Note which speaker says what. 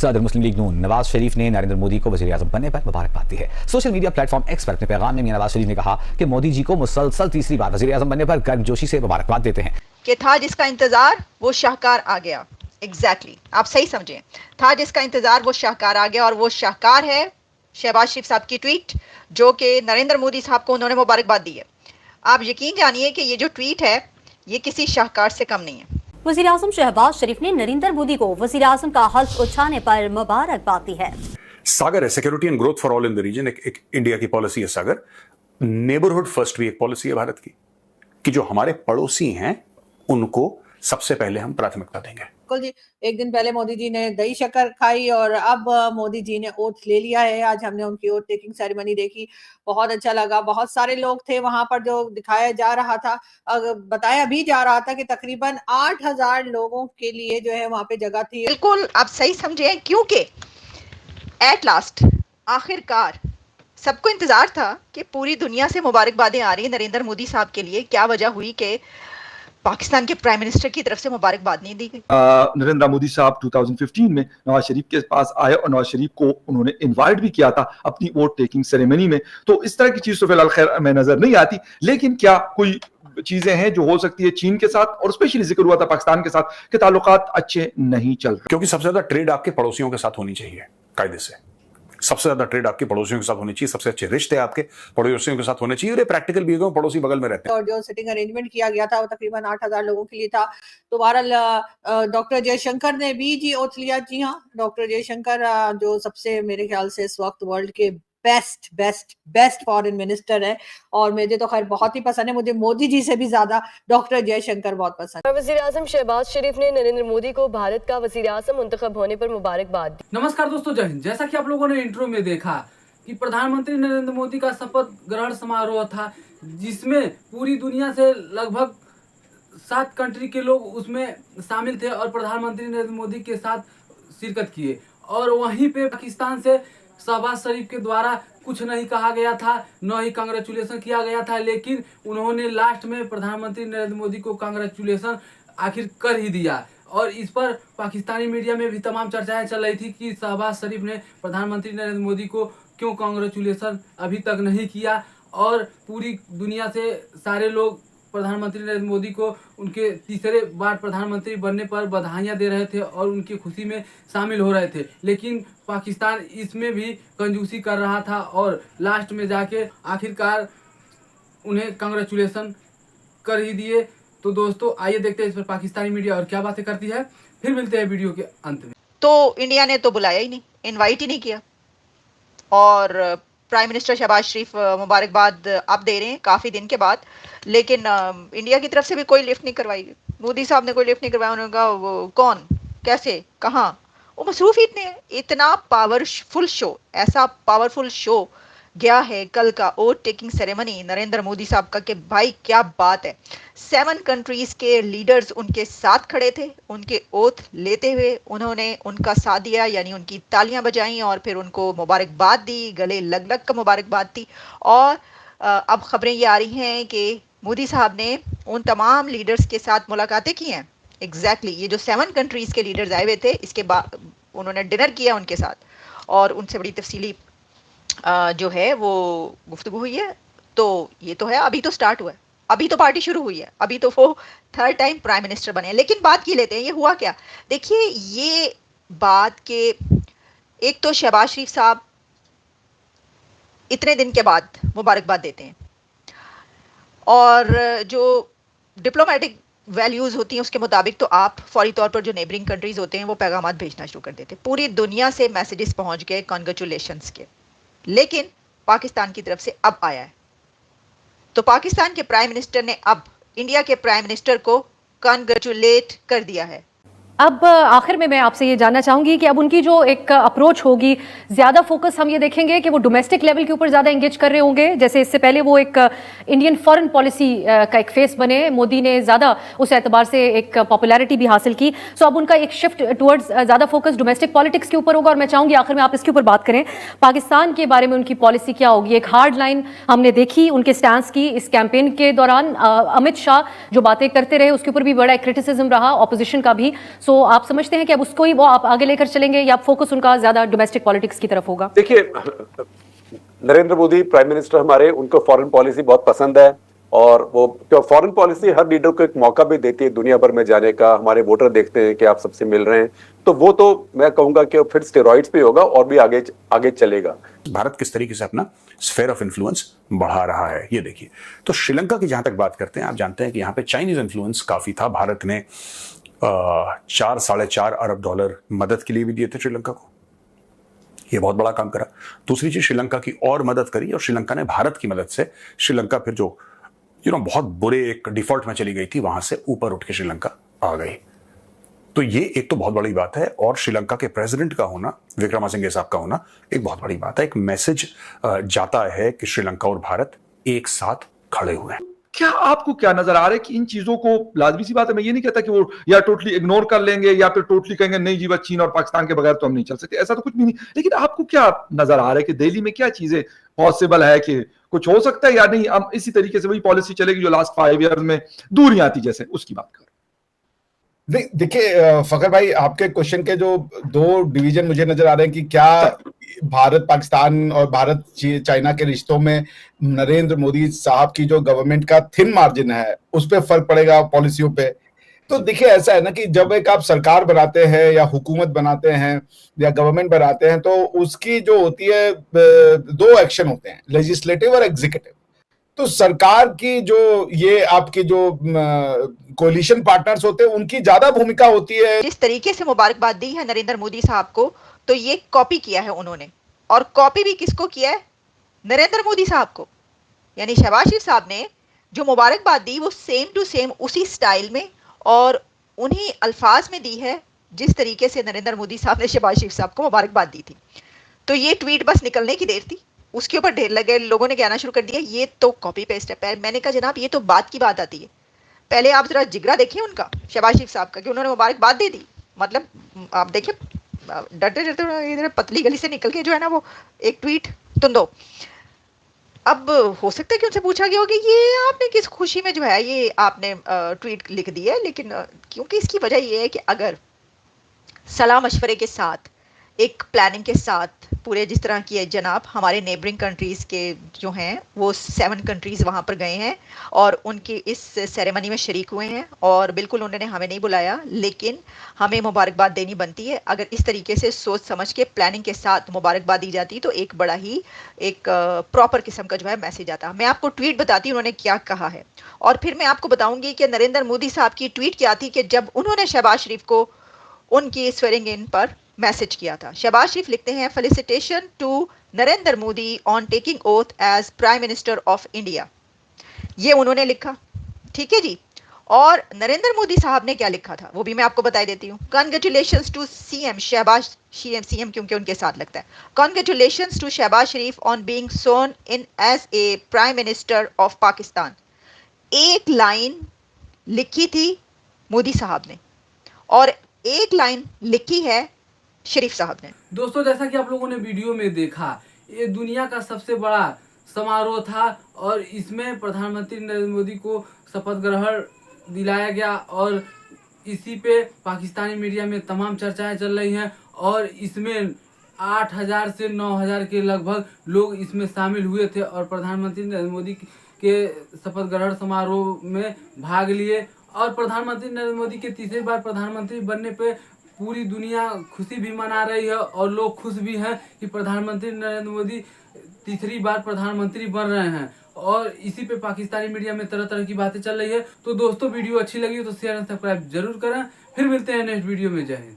Speaker 1: सदर मुस्लिम लीग नून नवाज शरीफ ने नरेंद्र मोदी को वज़ीर आज़म बनने पर मुबारकबाद दी है। सोशल मीडिया प्लेटफॉर्म एक्स पर अपने पैगाम में मियां नवाज शरीफ ने कहा कि मोदी जी को मुसलसल तीसरी बार वज़ीर आज़म बनने पर गर्मजोशी से मुबारकबाद देते हैं
Speaker 2: कि था जिसका इंतजार वो शाहकार आ गया। एग्जैक्टली आप सही समझे, था जिसका इंतजार वो शाहकार आ गया, और वो शाहकार है शहबाज शरीफ साहब की ट्वीट, जो कि नरेंद्र मोदी साहब को उन्होंने मुबारकबाद दी है। आप यकीन जानिए कि ये जो ट्वीट है ये किसी शाहकार से कम नहीं है।
Speaker 3: वज़ीर आज़म शहबाज शरीफ ने नरेंद्र मोदी को वज़ीर आज़म का हल्फ उठाने पर मुबारकबाद दी है।
Speaker 4: सागर है, security and growth for all in the region, एक इंडिया की पॉलिसी है सागर। नेबरहुड फर्स्ट भी एक पॉलिसी है भारत की, कि जो हमारे पड़ोसी हैं उनको सबसे पहले हम प्राथमिकता देंगे।
Speaker 5: जी, एक दिन पहले मोदी जी ने दही शक्कर खाई और अब मोदी जी ने ओथ ले लिया है। आज हमने उनकी ओथ टेकिंग सेरेमनी देखी, बहुत अच्छा लगा। बहुत सारे लोग थे वहां पर, जो दिखाया जा रहा था, बताया भी जा रहा था कि तकरीबन 8000 लोगों के लिए जो है वहां पे जगह थी।
Speaker 2: बिल्कुल आप सही समझे, क्योंकि एट लास्ट आखिरकार सबको इंतजार था कि पूरी दुनिया से मुबारकबादें आ रही है नरेंद्र मोदी साहब के लिए। क्या वजह हुई कि पाकिस्तान के प्राइम मिनिस्टर की तरफ से मुबारकबाद नहीं दी गई।
Speaker 6: नरेंद्र मोदी साहब 2015 में नवाज शरीफ के पास आए और नवाज शरीफ को उन्होंने इनवाइट भी किया था अपनी वोट टेकिंग सेरेमनी में। तो इस तरह की चीज तो फिलहाल खैर में नजर नहीं आती, लेकिन क्या कोई चीजें हैं जो हो सकती है चीन के साथ, और स्पेशली जिक्र हुआ था पाकिस्तान के साथ के ताल्लुकात अच्छे नहीं चल रहे,
Speaker 4: क्योंकि सबसे ज्यादा ट्रेड आपके पड़ोसियों के साथ होनी चाहिए। कायदे से सबसे ज्यादा ट्रेड आपके पड़ोसियों के साथ होनी चाहिए, सबसे अच्छे रिश्ते आपके पड़ोसियों के साथ होने चाहिए, और ये प्रैक्टिकल भी है, पड़ोसी बगल में रहते हैं।
Speaker 5: और जो सिटिंग अरेंजमेंट किया गया था वो तकरीबन 8000 लोगों के लिए था। तो बहरहाल डॉक्टर जयशंकर ने भी जी ओथ लिया। जी हाँ, डॉक्टर जयशंकर जो सबसे मेरे ख्याल से इस वक्त वर्ल्ड के बेस्ट फॉरेन मिनिस्टर है, और मुझे तो खैर बहुत ही पसंद है। मुझे मोदी जी से भी ज्यादा डॉक्टर जयशंकर बहुत पसंद है।
Speaker 7: वज़ीर आज़म शहबाज शरीफ ने नरेंद्र मोदी को भारत का वज़ीर आज़म मुंतखब होने पर मुबारकबाद दी।
Speaker 8: नमस्कार दोस्तों, जय हिंद। जैसा कि आप लोगों ने इंट्रो में देखा कि प्रधानमंत्री नरेंद्र मोदी का शपथ ग्रहण समारोह था, जिसमें पूरी दुनिया से लगभग 7 कंट्री के लोग उसमें शामिल थे और प्रधानमंत्री नरेंद्र मोदी के साथ शिरकत किए। और वहीं पे पाकिस्तान से शहबाज शरीफ के द्वारा कुछ नहीं कहा गया था, न ही कांग्रेचुलेशन किया गया था, लेकिन उन्होंने लास्ट में प्रधानमंत्री नरेंद्र मोदी को कांग्रेचुलेशन आखिर कर ही दिया। और इस पर पाकिस्तानी मीडिया में भी तमाम चर्चाएं चल रही थी कि शहबाज शरीफ ने प्रधानमंत्री नरेंद्र मोदी को क्यों कांग्रेचुलेशन अभी तक नहीं किया। और पूरी दुनिया से सारे लोग प्रधानमंत्री नरेंद्र मोदी को उनके तीसरे बार प्रधानमंत्री बनने पर बधाइयां दे रहे थे और उनकी खुशी में शामिल हो रहे थे, लेकिन पाकिस्तान इसमें भी कंजूसी कर रहा था और लास्ट में जाके आखिरकार उन्हें कांग्रेचुलेशन कर ही दिए। तो दोस्तों आइए देखते हैं इस पर पाकिस्तानी मीडिया और क्या बातें करती है, फिर मिलते हैं वीडियो के अंत में।
Speaker 2: तो इंडिया ने तो बुलाया ही नहीं, इनवाइट ही नहीं किया, और प्राइम मिनिस्टर शहबाज शरीफ मुबारकबाद अब दे रहे हैं काफ़ी दिन के बाद, लेकिन इंडिया की तरफ से भी कोई लिफ्ट नहीं करवाई। मोदी साहब ने कोई लिफ्ट नहीं करवाया। उन्होंने कहा वो कौन, कैसे, कहाँ, वो मसरूफ ही इतने हैं। इतना पावरफुल शो, ऐसा पावरफुल शो गया है कल का oath taking ceremony Narendra Modi साहब का, कि भाई क्या बात है। 7 कंट्रीज़ के लीडर्स उनके साथ खड़े थे, उनके ओथ लेते हुए उन्होंने उनका साथ दिया, यानी उनकी तालियां बजाई और फिर उनको मुबारकबाद दी, गले लग लग कर मुबारकबाद दी। और अब खबरें ये आ रही हैं कि मोदी साहब ने उन तमाम लीडर्स के साथ मुलाकातें की हैं। एग्जैक्टली ये जो 7 कंट्रीज़ के लीडर्स आए हुए थे, इसके बाद उन्होंने डिनर किया उनके साथ और उनसे बड़ी तफसीली जो है वो गुफ्तगू हुई है। तो ये तो है, अभी तो स्टार्ट हुआ है, अभी तो पार्टी शुरू हुई है, अभी तो वो 3rd टाइम प्राइम मिनिस्टर बने हैं। लेकिन बात की लेते हैं, ये हुआ क्या। देखिए ये बात के एक तो शहबाज शरीफ साहब इतने दिन के बाद मुबारकबाद देते हैं, और जो डिप्लोमेटिक वैल्यूज़ होती हैं उसके मुताबिक तो आप फौरी तौर पर जो नेबरिंग कंट्रीज़ होते हैं वो पैगाम भेजना शुरू कर देते हैं। पूरी दुनिया से मैसेजेस पहुंच गए कॉन्ग्रेचुलेशंस के, लेकिन पाकिस्तान की तरफ से अब आया है। तो पाकिस्तान के प्राइम मिनिस्टर ने अब इंडिया के प्राइम मिनिस्टर को कॉन्ग्रेचुलेट कर दिया है।
Speaker 3: अब आखिर में मैं आपसे ये जानना चाहूंगी कि अब उनकी जो एक अप्रोच होगी, ज्यादा फोकस हम ये देखेंगे कि वो डोमेस्टिक लेवल के ऊपर ज्यादा एंगेज कर रहे होंगे, जैसे इससे पहले वो एक इंडियन फॉरेन पॉलिसी का एक फेस बने, मोदी ने ज्यादा उस एतबार से एक पॉपुलैरिटी भी हासिल की। सो अब उनका एक शिफ्ट टुवर्ड्स ज्यादा फोकस डोमेस्टिक पॉलिटिक्स के ऊपर होगा। और मैं चाहूंगी आखिर में आप इसके ऊपर बात करें, पाकिस्तान के बारे में उनकी पॉलिसी क्या होगी। एक हार्ड लाइन हमने देखी उनके स्टैंड की इस कैंपेन के दौरान, अमित शाह जो बातें करते रहे उसके ऊपर भी बड़ा क्रिटिसिज्म रहा, ऑपोजिशन का भी। सो सो आप समझते हैं कि अब उसको ही वो आप आगे लेकर चलेंगे या फोकस उनका ज्यादा डोमेस्टिक पॉलिटिक्स की तरफ होगा?
Speaker 9: देखिए, नरेंद्र मोदी प्राइम मिनिस्टर हमारे, उनको फॉरेन पॉलिसी बहुत पसंद है और वो फॉरेन पॉलिसी हर लीडर को एक मौका भी देती है दुनिया भर में जाने का। हमारे वोटर देखते हैं कि आप सबसे मिल रहे हैं, तो वो तो मैं कहूंगा कि फिर स्टेरॉइड्स पे होगा और भी आगे चलेगा।
Speaker 4: भारत किस तरीके से अपना स्फेयर ऑफ इन्फ्लुएंस बढ़ा रहा है ये देखिए। तो श्रीलंका की जहां तक बात करते हैं, आप जानते हैं कि यहाँ पे चाइनीज इन्फ्लुएंस काफी था। भारत ने 4-4.5 अरब डॉलर मदद के लिए भी दिए थे श्रीलंका को, ये बहुत बड़ा काम करा। दूसरी चीज, श्रीलंका की और मदद करी और श्रीलंका ने भारत की मदद से श्रीलंका फिर जो बहुत बुरे एक डिफॉल्ट में चली गई थी, वहां से ऊपर उठ के श्रीलंका आ गई। तो ये एक तो बहुत बड़ी बात है और श्रीलंका के प्रेसिडेंट का होना, विक्रमासिंघे साहब का होना, एक बहुत बड़ी बात है। एक मैसेज जाता है कि श्रीलंका और भारत एक साथ खड़े हुए हैं।
Speaker 6: क्या आपको क्या नजर आ रहा है कि इन चीजों को, लाजमी सी बात है, मैं ये नहीं कहता कि वो या टोटली इग्नोर कर लेंगे या फिर टोटली कहेंगे नहीं जी, बस चीन और पाकिस्तान के बगैर तो हम नहीं चल सकते, ऐसा तो कुछ भी नहीं। लेकिन आपको क्या नजर आ रहा है कि दिल्ली में क्या चीजें पॉसिबल है कि कुछ हो सकता है या नहीं? हम इसी तरीके से वही पॉलिसी चलेगी जो लास्ट 5 ईयर्स में दूरियां आती जैसे, उसकी बात कर।
Speaker 10: देखिए फखर भाई, आपके क्वेश्चन के जो 2 डिवीजन मुझे नजर आ रहे हैं कि क्या भारत पाकिस्तान और भारत चाइना के रिश्तों में नरेंद्र मोदी साहब की जो गवर्नमेंट का थिन मार्जिन है उस पर फर्क पड़ेगा पॉलिसियों पे। तो देखिए, ऐसा है ना कि जब एक आप सरकार बनाते हैं या हुकूमत बनाते हैं या गवर्नमेंट बनाते हैं, तो उसकी जो होती है 2 एक्शन होते हैं, लेजिस्लेटिव और एग्जीक्यूटिव। तो सरकार की जो ये आपकी जो कोलिशन पार्टनर्स होते हैं, उनकी ज्यादा भूमिका होती है।
Speaker 2: जिस तरीके से मुबारकबाद दी है नरेंद्र मोदी साहब को, तो ये कॉपी किया है उन्होंने, और कॉपी भी किसको किया है? नरेंद्र मोदी साहब को। यानी शहबाज शरीफ साहब ने जो मुबारकबाद दी वो सेम टू सेम उसी स्टाइल में और उन्हीं अल्फाज में दी है जिस तरीके से नरेंद्र मोदी साहब ने शहबाज शरीफ साहब को मुबारकबाद दी थी। तो ये ट्वीट बस निकलने की देर थी, उसके ऊपर ढेर लगे लोगों ने कहना शुरू कर दिया ये तो कॉपी पेस्ट है। मैंने कहा जनाब, ये तो बात की बात आती है, पहले आप जरा जिगरा देखिए उनका, शहबाज शरीफ साहब का, कि उन्होंने मुबारकबाद दे दी। मतलब आप देखिए, डरते डरते इधर पतली गली से निकल के जो है ना वो एक ट्वीट तुम दो। अब हो सकता है कि उनसे पूछा गया होगा ये आपने किस खुशी में जो है ये आपने ट्वीट लिख दी है, लेकिन क्योंकि इसकी वजह ये है कि अगर सलाह मशवरे के साथ, एक प्लानिंग के साथ पूरे जिस तरह की है जनाब, हमारे नेबरिंग कंट्रीज़ के जो हैं वो 7 कंट्रीज़ वहाँ पर गए हैं और उनकी इस सेरेमनी में शरीक हुए हैं और बिल्कुल उन्होंने हमें नहीं बुलाया, लेकिन हमें मुबारकबाद देनी बनती है। अगर इस तरीके से सोच समझ के प्लानिंग के साथ मुबारकबाद दी जाती तो एक बड़ा ही एक प्रॉपर किस्म का जो है मैसेज आता। मैं आपको ट्वीट बताती हूँ उन्होंने क्या कहा है और फिर मैं आपको बताऊँगी कि नरेंद्र मोदी साहब की ट्वीट क्या थी कि जब उन्होंने शहबाज शरीफ को उनकी स्वेरिंग इन पर मैसेज किया था। शहबाज शरीफ लिखते हैं, felicitation to Narendra Modi on taking oath as prime minister of India. ये उन्होंने लिखा, ठीक है जी। और नरेंद्र मोदी साहब ने क्या लिखा था वो भी मैं आपको बता देती हूँ। Congratulations to CM Shahbaz, CM क्योंकि उनके साथ लगता है। Congratulations to Shahbaz Sharif on being sworn in as a prime minister of Pakistan. एक लाइन लिखी थी मोदी साहब ने और एक लाइन लिखी है शरीफ साहब ने।
Speaker 8: दोस्तों, जैसा कि आप लोगों ने वीडियो में देखा, ये दुनिया का सबसे बड़ा समारोह था और इसमें प्रधानमंत्री नरेंद्र मोदी को शपथ ग्रहण दिलाया गया और इसी पे पाकिस्तानी मीडिया में तमाम चर्चाएं चल रही हैं और इसमें 8,000 से 9,000 के लगभग लोग इसमें शामिल हुए थे और प्रधानमंत्री नरेंद्र मोदी के शपथ ग्रहण समारोह में भाग लिए। और प्रधानमंत्री नरेंद्र मोदी के तीसरी बार प्रधानमंत्री बनने पे पूरी दुनिया खुशी भी मना रही है और लोग खुश भी हैं कि प्रधानमंत्री नरेंद्र मोदी तीसरी बार प्रधानमंत्री बन रहे हैं और इसी पे पाकिस्तानी मीडिया में तरह तरह की बातें चल रही है। तो दोस्तों, वीडियो अच्छी लगी तो शेयर एंड सब्सक्राइब जरूर करें। फिर मिलते हैं नेक्स्ट वीडियो में। जय हिंद।